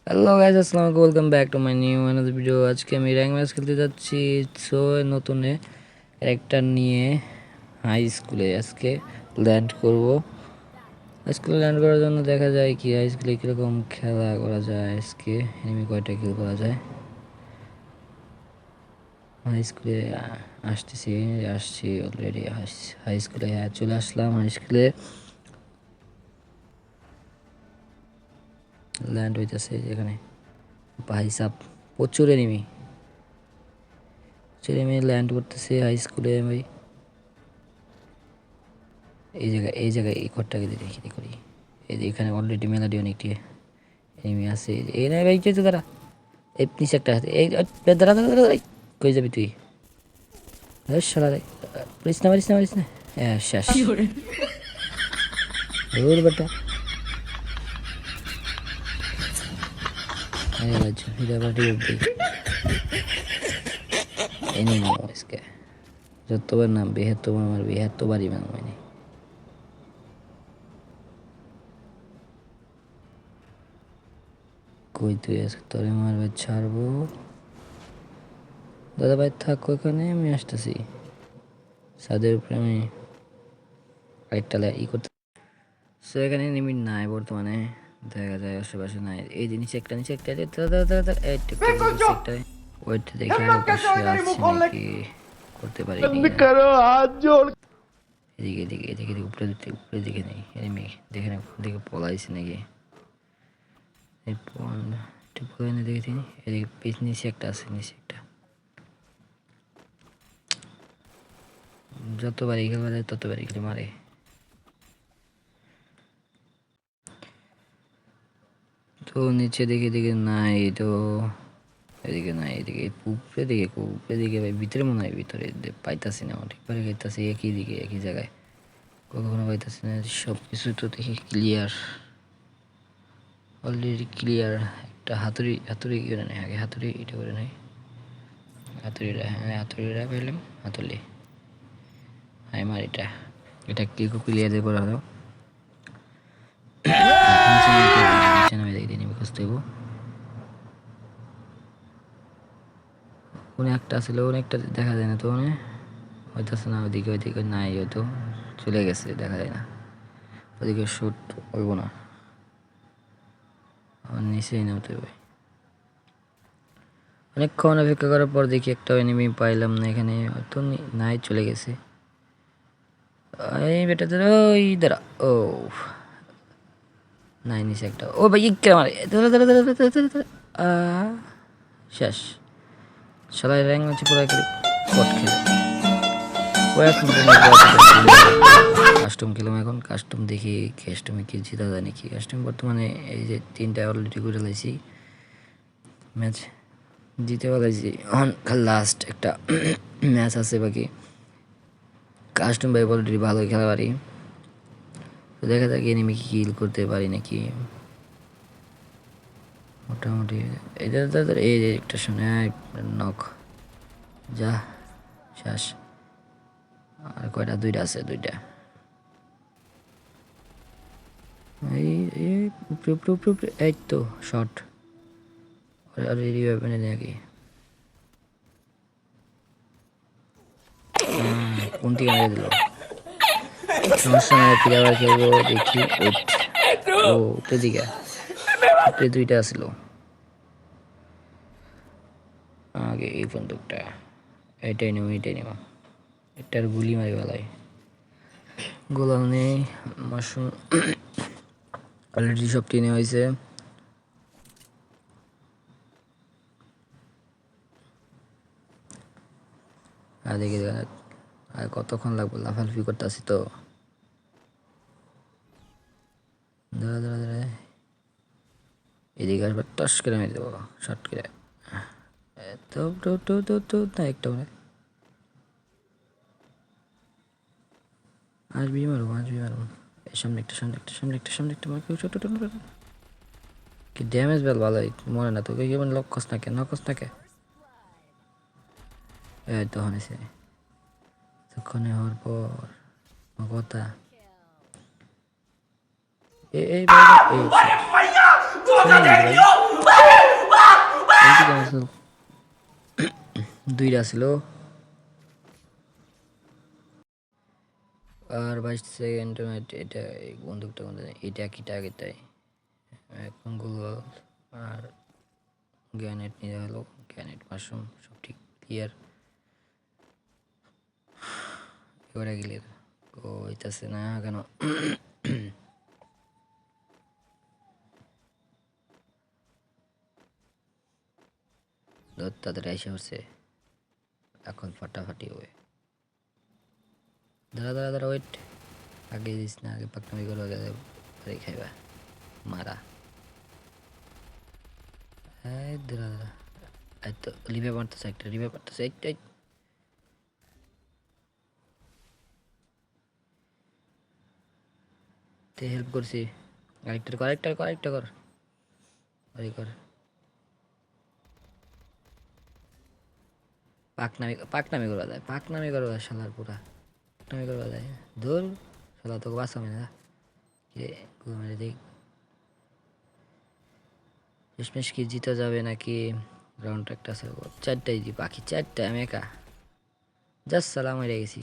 Hello guys, আসসালামু আলাইকুম, welcome back to my new another video. আজকে আমি র্যাঙ্ক ম্যাচ খেলতে যাচ্ছি। সো নতুন ক্যারেক্টার নিয়ে হাই স্কুলে আজকে ল্যান্ড করব। হাই স্কুলে ল্যান্ড করার জন্য দেখা যায় কি হাই স্কুলে কীরকম খেলা করা যায়, আজকে এনিমি কয়টা কিল করা যায়। হাই স্কুলে আসছি অলরেডি। হাই স্কুলে চলে আসলাম। হাই স্কুলে ল্যান্ড হইতেছে যেখানে ভাই সাব প্রচুর এনিমি ছেলে মেয়ে ল্যান্ড করতেছে হাই স্কুলে। ভাই এই জায়গায় এই ঘরটাকে দেখি করি। এই যে এখানে অলরেডি মেলাডি অনেকটি এনিমি আছে। এই না ভাই কেছে দাঁড়া, এই নিচে একটা আছে। এই দাঁড়া দাঁড়া দাঁড়া, কই যাবি তুই? শালা রে, মারিস না। হ্যাঁ শেষ। ওর বেটা আরে বাজু এটা বাড়ি অব্দি এনিমি আজকে যতবার নাম বেহাত্তবার আমার বেহাত্তবারই মানে কই তুই আজকে তোরে মারবে ছাড়বো। দাদা ভাই থাকো এখানে, আমি আসতেছি। ছাদের উপরে আমি আরেকটা করতে। সো এখানে এনিমি নাই বর্তমানে, দেখা যায় আশেপাশে নাই। এই যে নিচে একটা ওইটা দেখে অবশ্যই আসছে নাকি করতে পারি এদিকে উপরে দিকে নেই এনিমি। দেখে না দেখে পলাইছে নাকি একটু পলাই না দেখে তিনি। এদিকে নিচে একটা আছে, নিচে একটা। যতবার এগুলো মারে ততবার এগুলো মারে। তো নিচে দেখে নাই তো, এদিকে নাই, এদিকে উপরে দিকে ভাই ভিতরে মনে হয়, ভিতরে পাইতাছি না ঠিকভাবে। খাইতাছি একই জায়গায়, কখনো পাইতাছি না। সব কিছু তো দেখি ক্লিয়ার, অলরেডি ক্লিয়ার। একটা হাতুড়ি করে নেই আগে, হাতুড়ি এটা করে নেই। হাতুড়িটা পেলাম, হাতুড়ি হাই মার এটা কি ক্লিয়ার দিয়ে করা হলো। নিচে নামে দেখি নিবি খুঁজতে হইব। একটা ছিল, অনেকটা দেখা যায় না তো, হইতেছে না। ওইদিকে নাই, হয়তো চলে গেছে, দেখা যায় না। ওদিকে শ্যুট হইব না, আমার নিচেই নামতে হবে। অনেকক্ষণ অপেক্ষা করার পর দেখি একটা এনিমি পাইলাম না এখানে, হয়তো নাই, চলে গেছে। এই বেটা ওই দাঁড়া, ও নাই নিচে একটা। ও ভাই কে মারে, শেষ। সবাই র্যাঙ্ক ম্যাচে পুরো কট খেলে কাস্টম খেলাম। এখন কাস্টম দেখি কাস্টমে কি জিতা যায় নাকি। কাস্টম বর্তমানে এই যে 3টা অলরেডি করে লাইছি, ম্যাচ জিতে পারছি। এখন লাস্ট একটা ম্যাচ আছে বাকি। কাস্টম ভাই অলরেডি ভালো খেলা পারি, তো দেখা যাক এনিমি কিল করতে পারি নাকি। মোটামুটি এই যে একটা শুনে নক যা শেষ। আর কয়টা? দুইটা আছে, দুইটা। এই উপরে এই তো শর্ট। আর রিভাইভ এনে নাকি কোন দিকে মেরে দিল? সমস্যা নাই, ফিরে আবার খেলবো। দেখি ও উপরে দিকে, উপরে দুইটা আসলো আগে। এই বন্দুকটা এটাই নেব, এটার গুলি মারি বেলায় গোলাল নেই। মাশরুম অলরেডি সব টেনে হয়েছে। আর দেখি আর কতক্ষণ লাগবে, লাফালাফি করতে আসি তো। দাঁড়া এদিকে আসবার টস করে মেরে দেবো শর্ট করে। না একটা মানে আসবি মারবো। এই সামনে একটা মার ছোট কি ড্যামেজ বেল ভালোই মনে না তোকে, কেমন লক্ষস না কে এই তখন এসে তখন হওয়ার পর কথা এই ভাই এই শেষ। দুইটা ছিল আর 22 সেকেন্ড। এটা এই বন্দুকটা মধ্যে এটা কি টার্গেট তাই এখন গুগল আর গ্যানেট নিয়ে হলো গ্যানেট মাশরুম সব ঠিক ক্লিয়ার এবারে ক্লিয়ার ও হইতাছে না কেন তাদের এসে হচ্ছে এখন ফাটাফাটি হবে দাঁড়া দাঁড়া দাঁড়া ওয়েট আগে দিস না আগে পাকনামি করো আগে পরে খাইবা মারা এই দাঁড়া দাঁড়া এই তো লিভে মারতেছে একটা লিভে মারতেছে এই তে হেল্প করছি আরেকটা কর আরে কর পাকনামি করবা যায় শালার পুরা পাকনামি করবা যায় দূর শালা তোকে বাঁচাবে না কে ঘুরে দেখ শেষমেশ কি জিতা যাবে নাকি রাউন্ড একটা আছে চারটাই দি বাকি চারটা আমি একা জাস্ট সালাম হয়ে গেছি